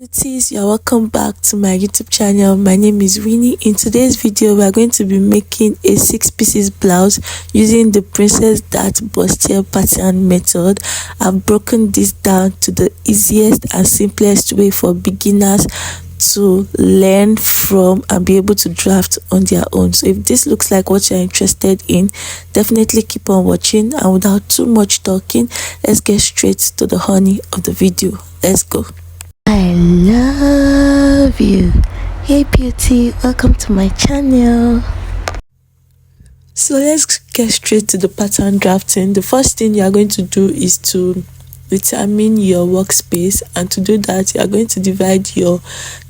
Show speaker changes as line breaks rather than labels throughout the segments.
Beauties, you're welcome back to my YouTube channel. My name is Winnie. In today's video, we are going to be making a 6 pieces blouse using the Princess Dart Bustier pattern method. I've broken this down to the easiest and simplest way for beginners to learn from and be able to draft on their own. So if this looks like what you're interested in, definitely keep on watching, and without too much talking, let's get straight to the honey of the video. Let's go. I love you. Hey beauty, welcome to my channel. So let's get straight to the pattern drafting. The first thing you are going to do is to determine your workspace, and to do that you are going to divide the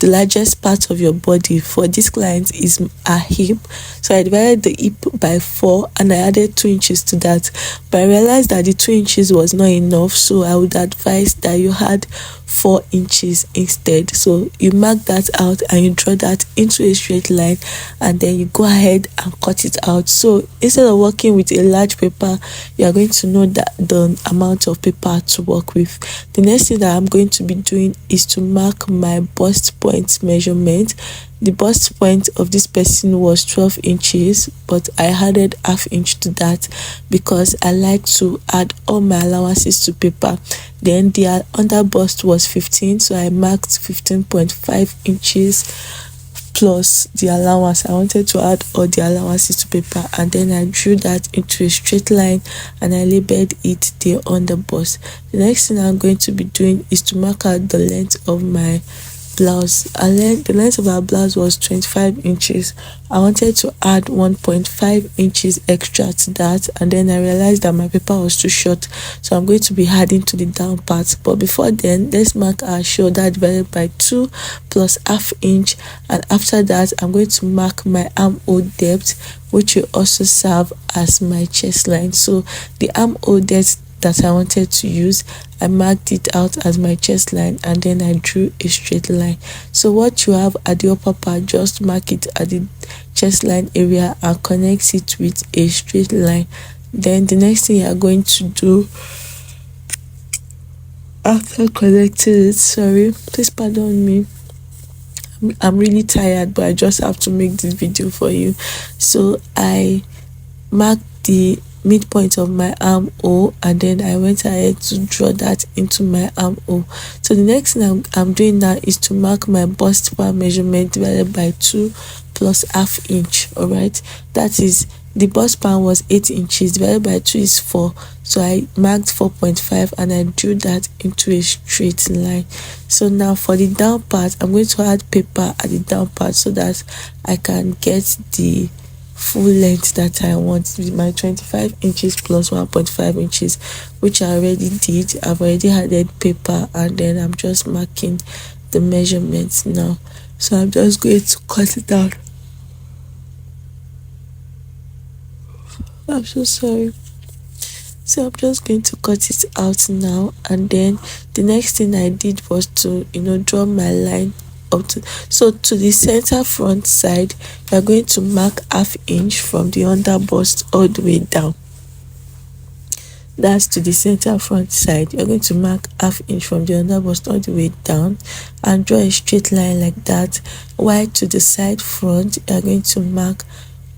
largest part of your body. For this client is a hip, so I divided the hip by 4 and I added 2 inches to that, but I realized that the 2 inches was not enough, so I would advise that you had 4 inches instead. So you mark that out and you draw that into a straight line, and then you go ahead and cut it out. So instead of working with a large paper, you are going to know that the amount of paper to work with. The next thing that I'm going to be doing is to mark my bust point measurement. The bust point of this person was 12 inches, but I added ½ inch to that because I like to add all my allowances to paper. Then the under bust was 15, so I marked 15.5 inches plus the allowance. I wanted to add all the allowances to paper, and then I drew that into a straight line and I labeled it the under bust. The next thing I'm going to be doing is to mark out the length of my blouse. The length of our blouse was 25 inches. I wanted to add 1.5 inches extra to that, and then I realized that my paper was too short, so I'm going to be adding to the down part. But before then, let's mark our shoulder divided by 2 plus ½ inch, and after that I'm going to mark my armhole depth, which will also serve as my chest line. So the armhole depth that I wanted to use, I marked it out as my chest line, and then I drew a straight line. So what you have at the upper part, just mark it at the chest line area and connect it with a straight line. Then the next thing you are going to do after connecting it, please pardon me, I'm really tired, but I just have to make this video for you. So I marked the midpoint of my armhole, and then I went ahead to draw that into my armhole. So the next thing I'm doing now is to mark my bust part measurement divided by 2 plus ½ inch. All right, that is, the bust part was 8 inches, divided by 2 is 4, so I marked 4.5 and I drew that into a straight line. So now for the down part, I'm going to add paper at the down part so that I can get the full length that I want with my 25 inches plus 1.5 inches, which I already did. I've already added paper, and then I'm just marking the measurements now. So I'm just going to cut it out. I'm so sorry. So I'm just going to cut it out now, and then the next thing I did was to draw my line up to the center front side. You are going to mark ½ inch from the under bust all the way down. That's to the center front side. You're going to mark ½ inch from the under bust all the way down and draw a straight line like that. While to the side front, you're going to mark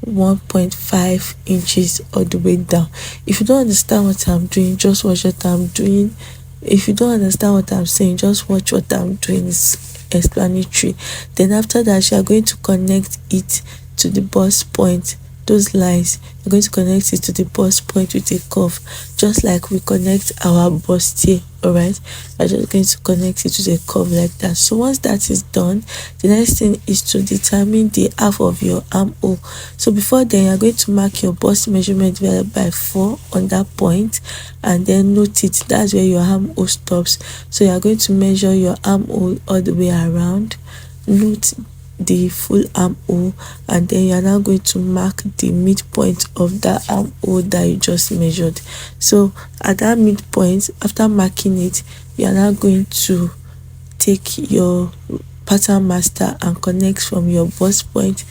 1.5 inches all the way down. If you don't understand what I'm doing, just watch what I'm doing. If you don't understand what I'm saying, just watch what I'm doing. It's explanatory. Then after that, you are going to connect it to the bust point. Those lines, you're going to connect it to the bust point with a curve, just like we connect our bustier. All right, I'm just going to connect it to a curve like that. So once that is done, the next thing is to determine the half of your armhole. So before then, you're going to mark your bust measurement divided by 4 on that point, and then note it. That's where your armhole stops. So you're going to measure your armhole all the way around, note the full armhole, and then you are now going to mark the midpoint of that armhole that you just measured. So at that midpoint, after marking it, you are now going to take your pattern master and connect from your bust point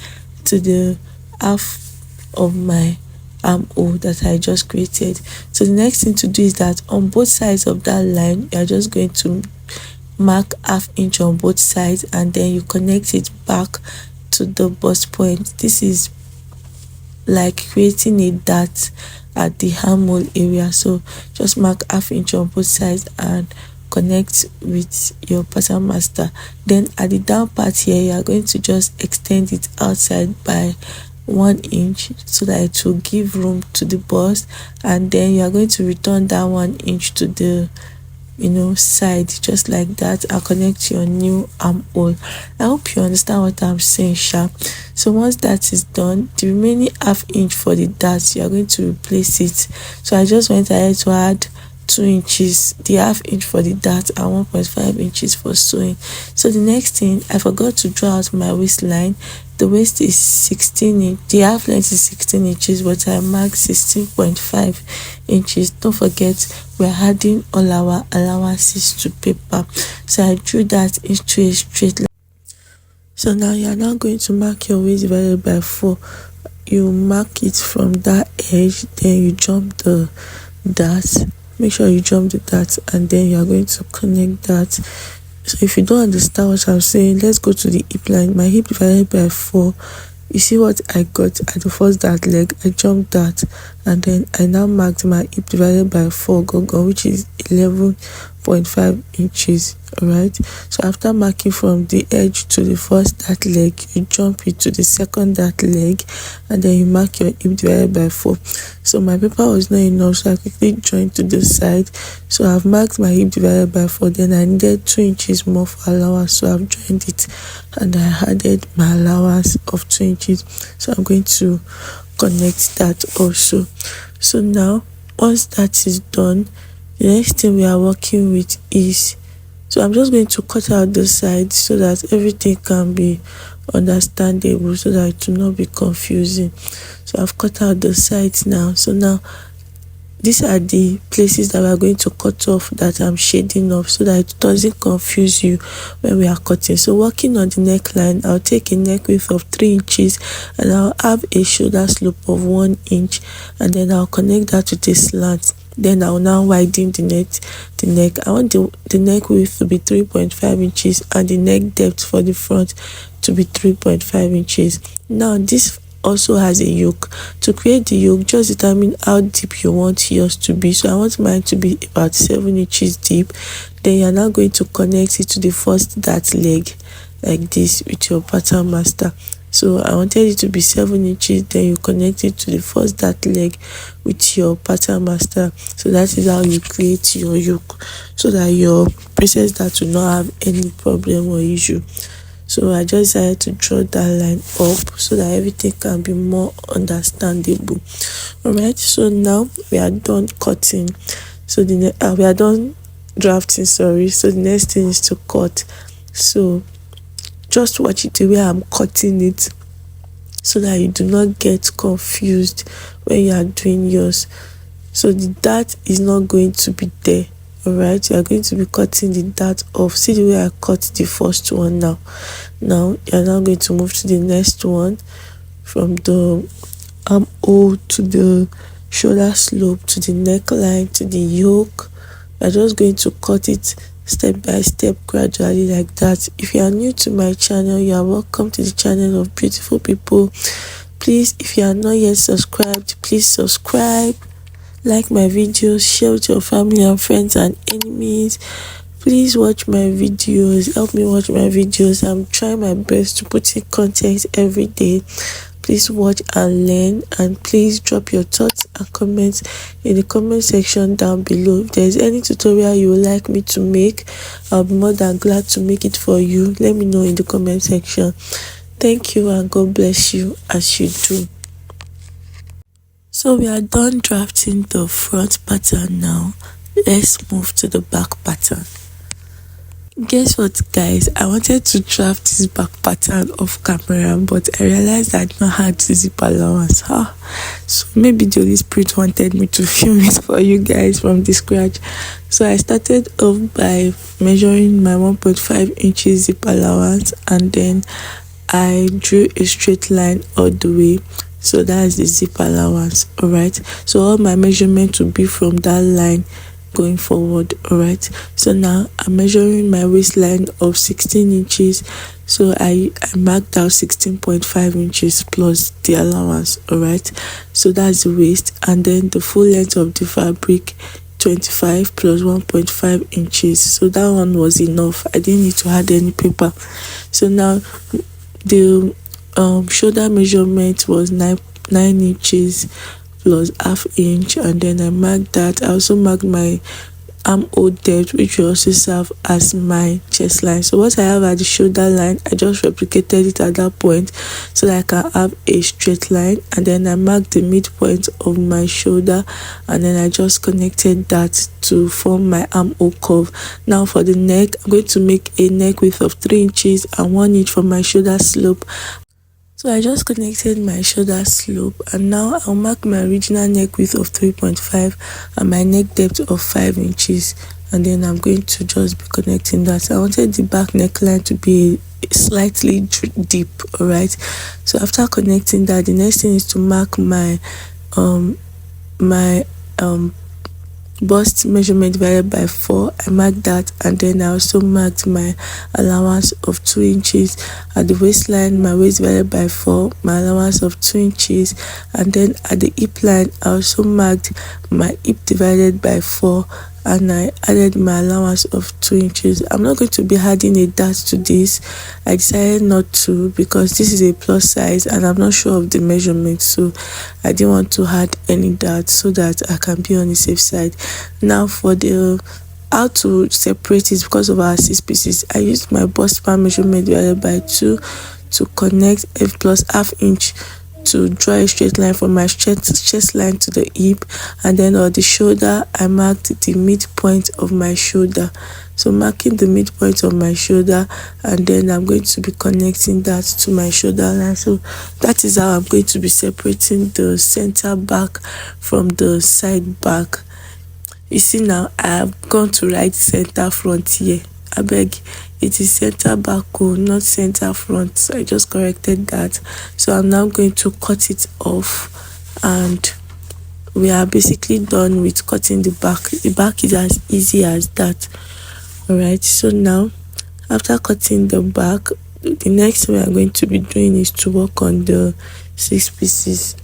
to the half of my armhole that I just created. So the next thing to do is that on both sides of that line, you are just going to mark ½ inch on both sides, and then you connect it back to the bust point. This is like creating a dart at the armhole area. So just mark ½ inch on both sides and connect with your pattern master. Then at the down part here, you are going to just extend it outside by 1 inch so that it will give room to the bust, and then you are going to return that 1 inch to the side, just like that, and connect your new armhole. I hope you understand what I'm saying, sharp. So once that is done, the remaining ½ inch for the dart, you are going to replace it. So I just went ahead to add 2 inches, the ½ inch for the dart, and 1.5 inches for sewing. So the next thing, I forgot to draw out my waistline. The waist is 16 inch, the half length is 16 inches, but I marked 16.5 inches. Don't forget, we're adding all our allowances to paper. So I drew that into a straight line. So now you are now going to mark your waist divided by 4. You mark it from that edge, then you jump the dart. Make sure you jump the dart, and then you are going to connect that. So if you don't understand what I'm saying, let's go to the hip line. My hip divided by 4. You see what I got at the first dart leg? I jumped that, and then I now marked my hip divided by 4 gogo, which is 11.5 inches. Alright, so after marking from the edge to the first dart leg, you jump it to the second dart leg, and then you mark your hip divided by 4. So my paper was not enough, so I quickly joined to the side. So I've marked my hip divided by 4. Then I needed 2 inches more for allowance, so I've joined it, and I added my allowance of 2 inches. So I'm going to connect that also. So now once that is done, the next thing we are working with is, so I'm just going to cut out the sides so that everything can be understandable, so that it will not be confusing. So I've cut out the sides now. So now these are the places that we are going to cut off, that I'm shading off, so that it doesn't confuse you when we are cutting. So working on the neckline, I'll take a neck width of 3 inches, and I'll have a shoulder slope of 1 inch, and then I'll connect that with a slant. Then I'll now widen the neck. I want the neck width to be 3.5 inches and the neck depth for the front to be 3.5 inches. Now this also has a yoke. To create the yoke, just determine how deep you want yours to be. So I want mine to be about 7 inches deep. Then you're now going to connect it to the first dart leg like this with your pattern master. So I wanted it to be 7 inches, then you connect it to the first dart leg with your pattern master. So that is how you create your yoke, so that your princess dart will not have any problem or issue. So I just decided to draw that line up so that everything can be more understandable. Alright, so now we are done cutting. So we are done drafting, sorry. So the next thing is to cut. So just watch it the way I'm cutting it, so that you do not get confused when you are doing yours. So the dart is not going to be there. Alright, you are going to be cutting the dart off. See the way I cut the first one now. Now you are now going to move to the next one, from the armhole to the shoulder slope to the neckline to the yoke. You are just going to cut it step by step, gradually, like that. If you are new to my channel, you are welcome to the channel of beautiful people. Please, if you are not yet subscribed, please subscribe, like my videos, share with your family and friends and enemies. Please watch my videos, help me watch my videos. I'm trying my best to put in content every day. Please watch and learn, and please drop your thoughts and comments in the comment section down below. If there's any tutorial you would like me to make, I'll be more than glad to make it for you. Let me know in the comment section. Thank you, and God bless you as you do. So we are done drafting the front pattern now. Let's move to the back pattern. Guess what, guys? I wanted to draft this back pattern off camera, but I realized I did not have the zip allowance. So maybe the Holy Spirit wanted me to film it for you guys from the scratch. So I started off by measuring my 1.5 inches zip allowance, and then I drew a straight line all the way. So that's the zip allowance. Alright, so all my measurements will be from that line going forward. All right, so now I'm measuring my waistline of 16 inches, so I marked out 16.5 inches plus the allowance. All right, so that's the waist, and then the full length of the fabric 25 plus 1.5 inches, so that one was enough. I didn't need to add any paper. So now the shoulder measurement was 9 inches plus half inch, and then I marked that. I also marked my armhole depth, which will also serve as my chest line. So what I have at the shoulder line, I just replicated it at that point so that I can have a straight line, and then I marked the midpoint of my shoulder, and then I just connected that to form my armhole curve. Now for the neck, I'm going to make a neck width of 3 inches and 1 inch from my shoulder slope. So I just connected my shoulder slope, and now I'll mark my original neck width of 3.5 and my neck depth of 5 inches, and then I'm going to just be connecting that. I wanted the back neckline to be slightly deep. All right, so after connecting that, the next thing is to mark my bust measurement divided by 4. I marked that, and then I also marked my allowance of 2 inches at the waistline, my waist divided by 4, my allowance of 2 inches, and then at the hip line I also marked my hip divided by 4, and I added my allowance of 2 inches. I'm not going to be adding a dart to this. I decided not to because this is a plus size and I'm not sure of the measurement, so I didn't want to add any dart so that I can be on the safe side. Now for the how to separate it, because of our 6 pieces, I used my bust span measurement divided by 2 to connect a plus half inch to draw a straight line from my chest line to the hip, and then on the shoulder I marked the midpoint of my shoulder. So marking the midpoint of my shoulder, and then I'm going to be connecting that to my shoulder line. So that is how I'm going to be separating the center back from the side back. You see, now I have gone to write center front here. I beg, it is center back, not center front. So I just corrected that. So I'm now going to cut it off, and we are basically done with cutting the back. The back is as easy as that. All right, so now after cutting the back, the next thing we are going to be doing is to work on the 6 pieces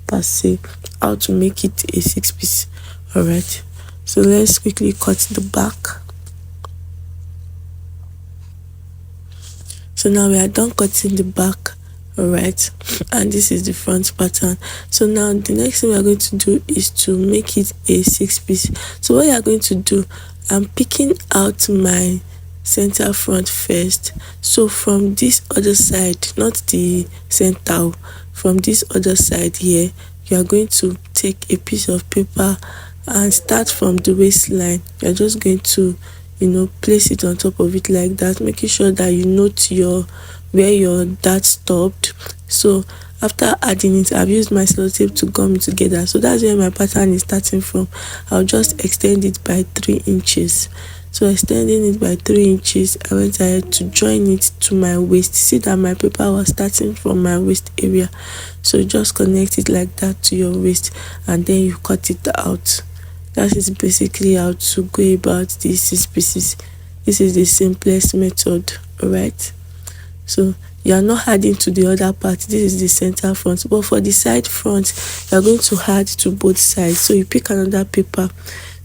per se, how to make it a 6 piece. All right, so let's quickly cut the back. So now we are done cutting the back. All right, and this is the front pattern. So now the next thing we are going to do is to make it a 6 piece. So what you are going to do, I'm picking out my center front first. So from this other side, not the center, from this other side here, you are going to take a piece of paper and start from the waistline. You're just going to place it on top of it like that, making sure that you note where your dart stopped. So after adding it, I've used my sellotape to gum it together. So that's where my pattern is starting from. I'll just extend it by 3 inches. So extending it by 3 inches, I went ahead to join it to my waist. See that my paper was starting from my waist area. So just connect it like that to your waist, and then you cut it out. That is basically how to go about these 6 pieces. This is the simplest method. All right, so you are not adding to the other part. This is the center front, but for the side front you are going to add to both sides. So you pick another paper.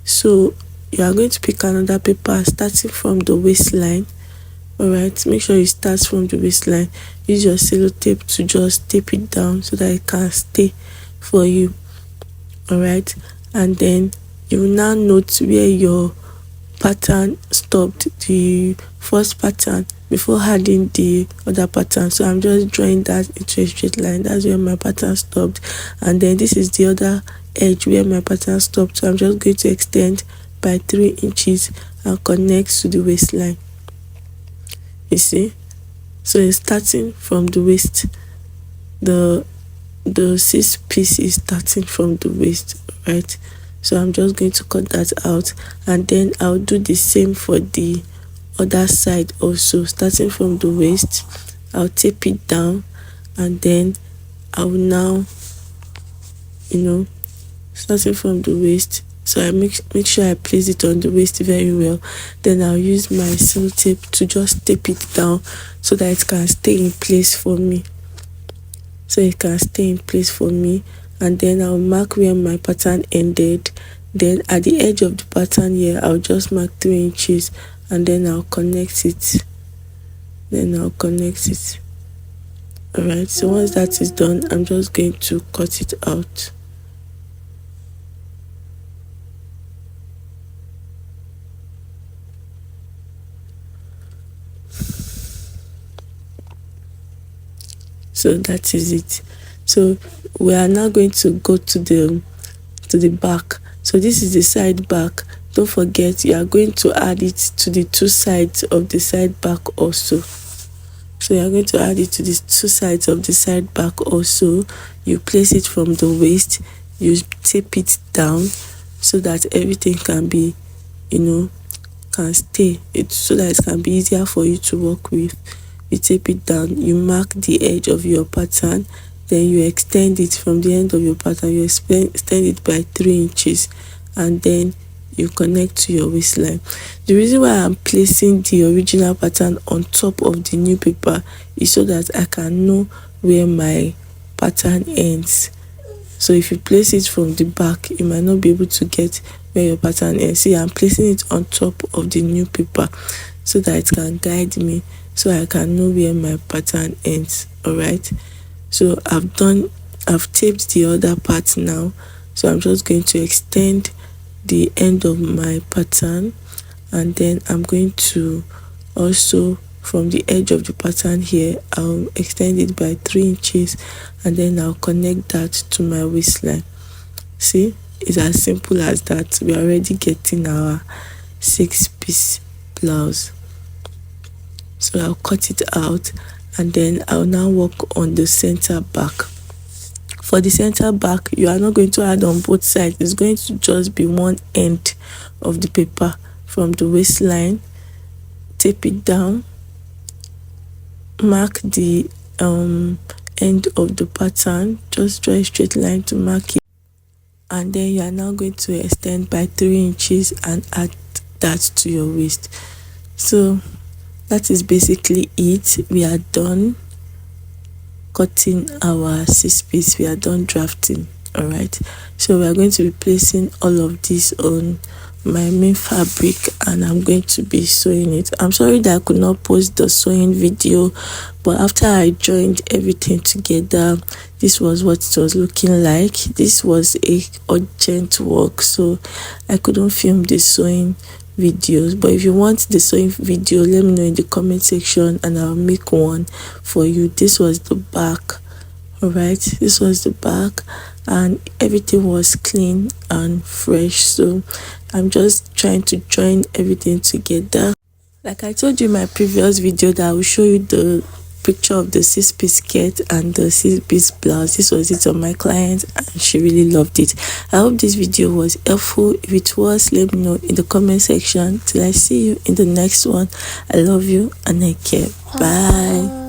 So you are going to pick another paper starting from the waistline. All right, make sure you start from the waistline. Use your sellotape to just tape it down so that it can stay for you. All right, and then you will now note where your pattern stopped, the first pattern, before adding the other pattern. So I'm just drawing that into a straight line. That's where my pattern stopped, and then this is the other edge where my pattern stopped. So I'm just going to extend by 3 inches and connect to the waistline. You see, so it's starting from the waist. The 6 piece is starting from the waist, right? So I'm just going to cut that out, and then I'll do the same for the other side also. Starting from the waist, I'll tape it down, and then I will now starting from the waist, So I make sure I place it on the waist very well. Then I'll use my seal tape to just tape it down so that it can stay in place for me. And then I'll mark where my pattern ended. Then at the edge of the pattern here, I'll just mark 3 inches, and then I'll connect it. Alright, so once that is done, I'm just going to cut it out. So that is it. So we are now going to go to the back. So this is the side back. Don't forget, you are going to add it to the 2 sides of the side back also. So you are going to add it to the 2 sides of the side back also. You place it from the waist, you tape it down so that everything can be, can stay, so that it can be easier for you to work with. You tape it down, you mark the edge of your pattern, then you extend it from the end of your pattern. You extend it by 3 inches, and then you connect to your waistline. The reason why I'm placing the original pattern on top of the new paper is so that I can know where my pattern ends. So if you place it from the back, you might not be able to get where your pattern ends. See, I'm placing it on top of the new paper so that it can guide me, so I can know where my pattern ends. Alright, so I've taped the other part now. So I'm just going to extend the end of my pattern, and then I'm going to also, from the edge of the pattern here, I'll extend it by 3 inches, and then I'll connect that to my waistline. See, it's as simple as that. We're already getting our 6-piece blouse. So I'll cut it out, and then I'll now work on the center back. For the center back, you are not going to add on both sides. It's going to just be one end of the paper from the waistline. Tape it down, mark the end of the pattern, just draw a straight line to mark it, and then you are now going to extend by 3 inches and add that to your waist. So that is basically it. We are done cutting our 6-piece. We are done drafting. Alright, so we are going to be placing all of this on my main fabric, and I'm going to be sewing it. I'm sorry that I could not post the sewing video, but after I joined everything together, this was what it was looking like. This was a urgent work, so I couldn't film the sewing videos. But if you want the sewing video, let me know in the comment section and I'll make one for you. This was the back. Alright, this was the back, and everything was clean and fresh. So I'm just trying to join everything together. Like I told you in my previous video that I will show you the picture of the 6-piece skirt and the 6-piece blouse. This was it on my client, and she really loved it. I hope this video was helpful. If it was, let me know in the comment section. Till I see you in the next one, I love you and I care. Bye.